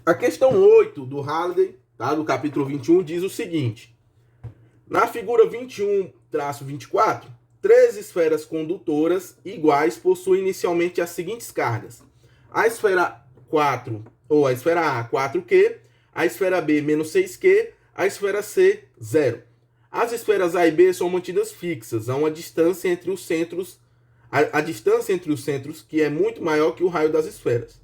A questão 8 do Halliday, tá, do capítulo 21, diz o seguinte. Na figura 21-24, três esferas condutoras iguais possuem inicialmente as seguintes cargas. A esfera 4, ou a esfera A, 4Q, a esfera B, menos 6Q, a esfera C, 0. As esferas A e B são mantidas fixas a uma distância entre os centros, a distância entre os centros que é muito maior que o raio das esferas.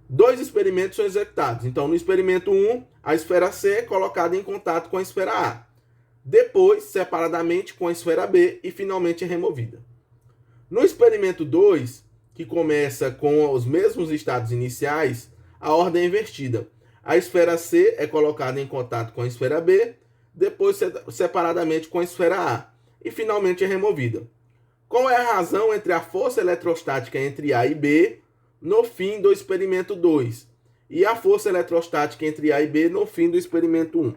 Dois experimentos são executados. Então, no experimento 1, a esfera C é colocada em contato com a esfera A. Depois, separadamente com a esfera B e finalmente é removida. No experimento 2, que começa com os mesmos estados iniciais, a ordem é invertida. A esfera C é colocada em contato com a esfera B, depois separadamente com a esfera A e finalmente é removida. Qual é a razão entre a força eletrostática entre A e B no fim do experimento 2 e a força eletrostática entre A e B no fim do experimento 1?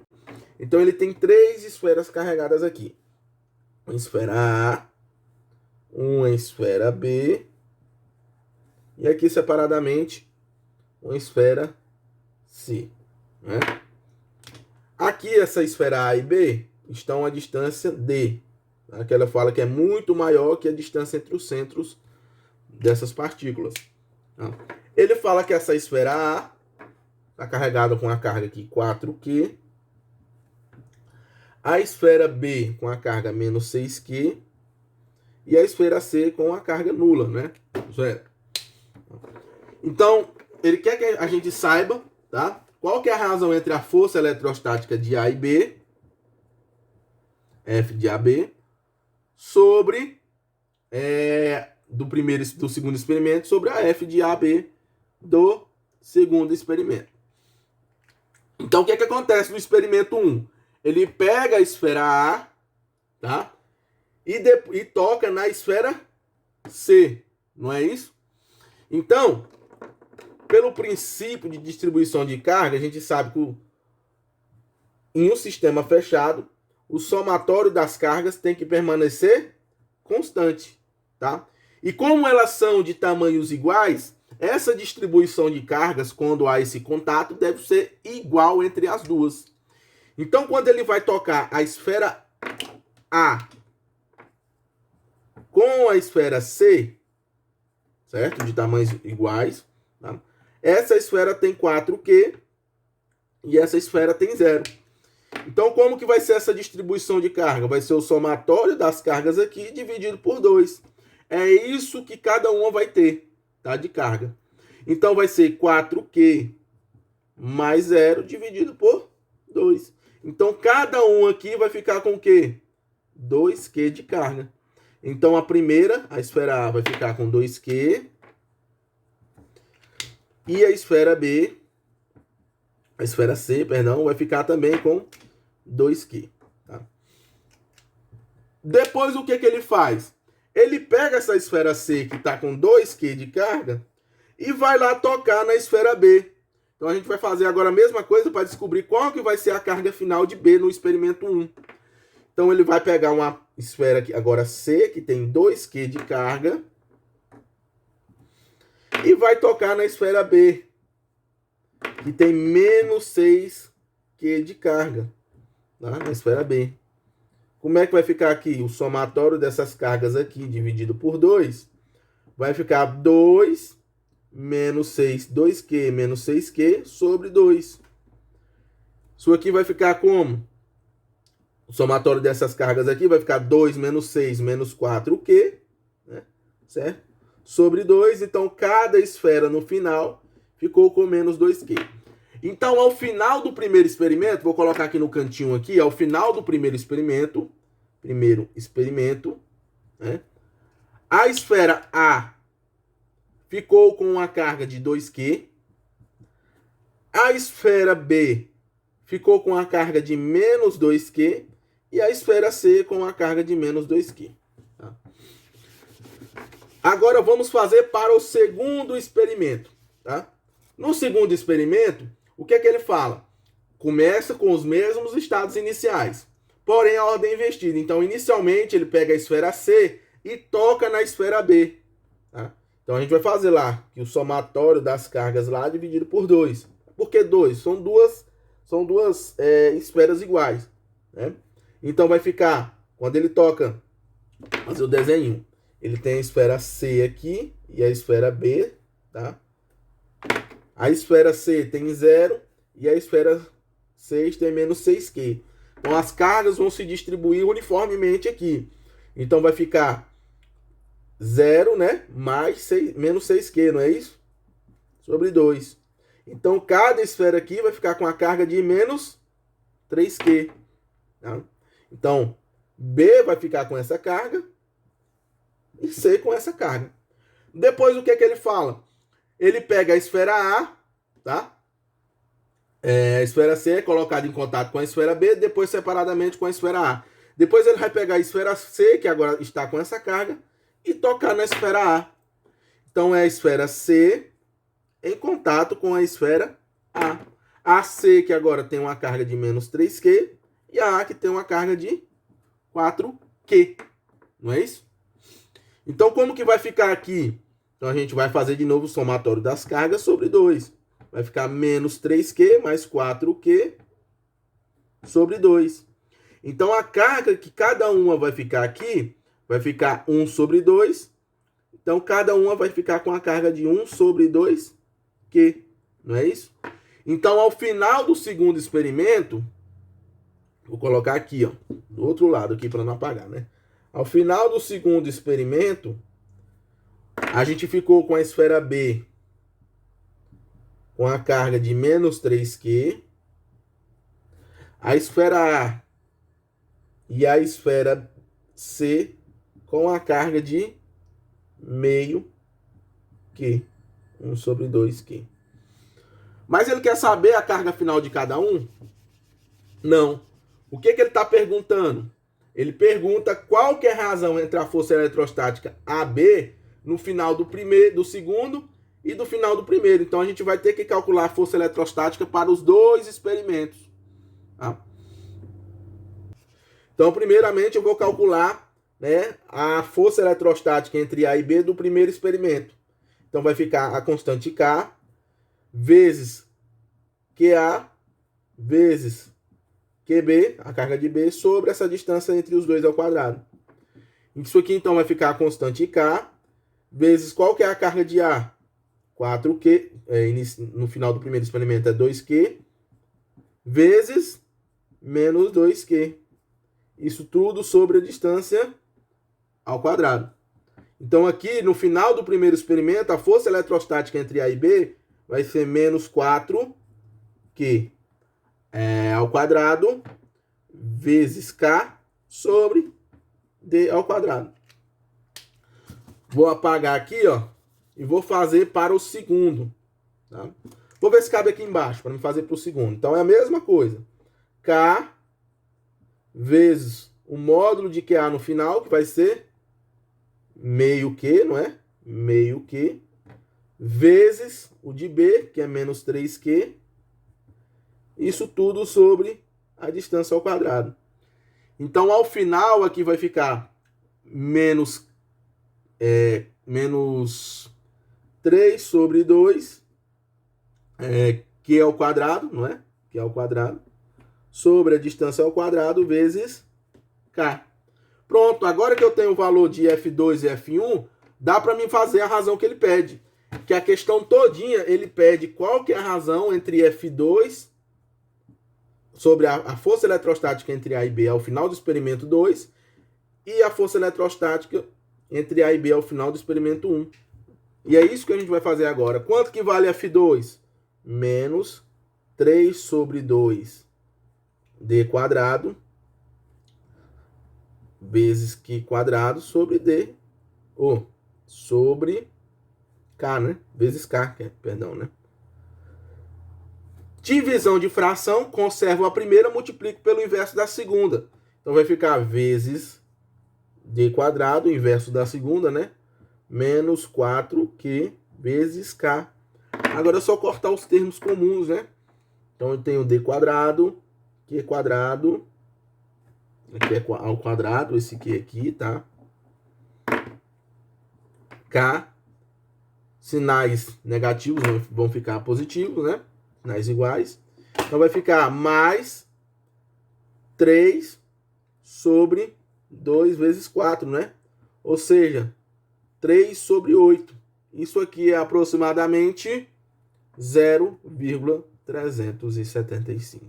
Então, ele tem três esferas carregadas aqui. Uma esfera A, uma esfera B, e aqui separadamente, uma esfera C. Né? Aqui, essa esfera A e B estão à distância D. Tá? Que ela fala que é muito maior que a distância entre os centros dessas partículas. Tá? Ele fala que essa esfera A está carregada com a carga aqui 4Q. A esfera B com a carga menos 6Q e a esfera C com a carga nula, né? 0. Então, ele quer que a gente saiba, tá? Qual que é a razão entre a força eletrostática de A e B, F de AB, sobre do segundo experimento, sobre a F de AB do segundo experimento. Então, o que acontece no experimento 1? Ele pega a esfera A, tá? E toca na esfera C, não é isso? Então, pelo princípio de distribuição de carga, a gente sabe que em um sistema fechado, o somatório das cargas tem que permanecer constante, tá? E como elas são de tamanhos iguais, essa distribuição de cargas, quando há esse contato, deve ser igual entre as duas. Então, quando ele vai tocar a esfera A com a esfera C, certo? De tamanhos iguais, tá? Essa esfera tem 4Q e essa esfera tem 0. Então, como que vai ser essa distribuição de carga? Vai ser o somatório das cargas aqui dividido por 2. É isso que cada uma vai ter, tá? De carga. Então, vai ser 4Q mais 0 dividido por 2. Então, cada um aqui vai ficar com o quê? 2Q de carga. Então, a primeira, a esfera A, vai ficar com 2Q. E a esfera B, a esfera C, perdão, vai ficar também com 2Q. Tá? Depois, o que ele faz? Ele pega essa esfera C, que está com 2Q de carga, e vai lá tocar na esfera B. Então, a gente vai fazer agora a mesma coisa para descobrir qual que vai ser a carga final de B no experimento 1. Então, ele vai pegar uma esfera aqui, agora C, que tem 2Q de carga, e vai tocar na esfera B, que tem menos 6Q de carga, tá? Na esfera B. Como é que vai ficar aqui? O somatório dessas cargas aqui, dividido por 2, vai ficar 2 menos 6, 2Q menos 6Q sobre 2. Isso aqui vai ficar como? O somatório dessas cargas aqui vai ficar 2 menos 6 menos 4Q, né? Certo? Sobre 2. Então, cada esfera no final ficou com menos 2Q. Então, ao final do primeiro experimento, vou colocar aqui no cantinho aqui, ao final do primeiro experimento, né? A esfera A ficou com uma carga de 2Q. A esfera B ficou com a carga de menos 2Q. E a esfera C com a carga de menos 2Q. Tá? Agora vamos fazer para o segundo experimento. Tá? No segundo experimento, o que ele fala? Começa com os mesmos estados iniciais, porém a ordem é invertida. Então, inicialmente, ele pega a esfera C e toca na esfera B. Tá? Então, a gente vai fazer lá que o somatório das cargas lá é dividido por 2. Por que 2? São duas esferas iguais, né? Então vai ficar, quando ele toca, fazer o desenho, ele tem a esfera C aqui e a esfera B, tá? A esfera C tem 0 e a esfera 6 tem menos 6Q. Então as cargas vão se distribuir uniformemente aqui. Então vai ficar 0, né? Mais 6, menos 6Q, não é isso? Sobre 2. Então cada esfera aqui vai ficar com a carga de menos 3Q. Tá? Então B vai ficar com essa carga e C com essa carga. Depois o que é que ele fala? Ele pega a esfera A, tá? A esfera C é colocada em contato com a esfera B, depois separadamente com a esfera A. Depois ele vai pegar a esfera C, que agora está com essa carga, e tocar na esfera A. Então é a esfera C em contato com a esfera A. A C, que agora tem uma carga de menos 3Q, e a que tem uma carga de 4Q. Não é isso? Então como que vai ficar aqui? Então a gente vai fazer de novo o somatório das cargas sobre 2. Vai ficar menos 3Q mais 4Q sobre 2. Então a carga que cada uma vai ficar aqui, vai ficar 1 sobre 2. Então cada uma vai ficar com a carga de 1 sobre 2Q. Não é isso? Então ao final do segundo experimento, vou colocar aqui, ó, do outro lado aqui para não apagar, né? Ao final do segundo experimento, a gente ficou com a esfera B com a carga de menos 3Q, a esfera A e a esfera C com a carga de meio Q, 1 sobre 2Q. Mas ele quer saber a carga final de cada um? Não. O que ele está perguntando? Ele pergunta qual que é a razão entre a força eletrostática AB no final do segundo e do final do primeiro. Então a gente vai ter que calcular a força eletrostática para os dois experimentos. Tá? Então, primeiramente, eu vou calcular, né, a força eletrostática entre A e B do primeiro experimento. Então vai ficar a constante K vezes QA vezes QB, a carga de B, sobre essa distância entre os dois ao quadrado. Isso aqui, então, vai ficar a constante K vezes qual que é a carga de A? 4Q, no final do primeiro experimento é 2Q, vezes menos 2Q. Isso tudo sobre a distância ao quadrado. Então, aqui, no final do primeiro experimento, a força eletrostática entre A e B vai ser menos 4Q ao quadrado, vezes K, sobre D ao quadrado. Vou apagar aqui, ó, e vou fazer para o segundo. Tá? Vou ver se cabe aqui embaixo, para me fazer para o segundo. Então, é a mesma coisa. K vezes o módulo de QA no final, que vai ser meio Q, não é? Meio Q, vezes o de B, que é menos 3Q. Isso tudo sobre a distância ao quadrado. Então, ao final, aqui vai ficar menos 3 sobre 2, Q ao quadrado, não é? Q ao quadrado, sobre a distância ao quadrado, vezes K. Pronto, agora que eu tenho o valor de F2 e F1, dá para mim fazer a razão que ele pede. Que a questão todinha, ele pede qual que é a razão entre F2, sobre a força eletrostática entre A e B ao final do experimento 2, e a força eletrostática entre A e B ao final do experimento 1. E é isso que a gente vai fazer agora. Quanto que vale F2? Menos 3 sobre 2 D quadrado vezes Q quadrado sobre D, ou sobre K, né? Vezes K, perdão, né? Divisão de fração, conservo a primeira, multiplico pelo inverso da segunda. Então vai ficar vezes D quadrado, inverso da segunda, né? Menos 4Q vezes K. Agora é só cortar os termos comuns, né? Então eu tenho D quadrado, Q quadrado, aqui é ao quadrado, esse Q aqui, tá? K, sinais negativos vão ficar positivos, né? sinais iguais. Então vai ficar mais 3 sobre 2 vezes 4, né? Ou seja, 3 sobre 8. Isso aqui é aproximadamente 0,375.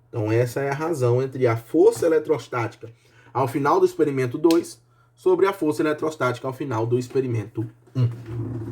Então essa é a razão entre a força eletrostática ao final do experimento 2 sobre a força eletrostática ao final do experimento 1.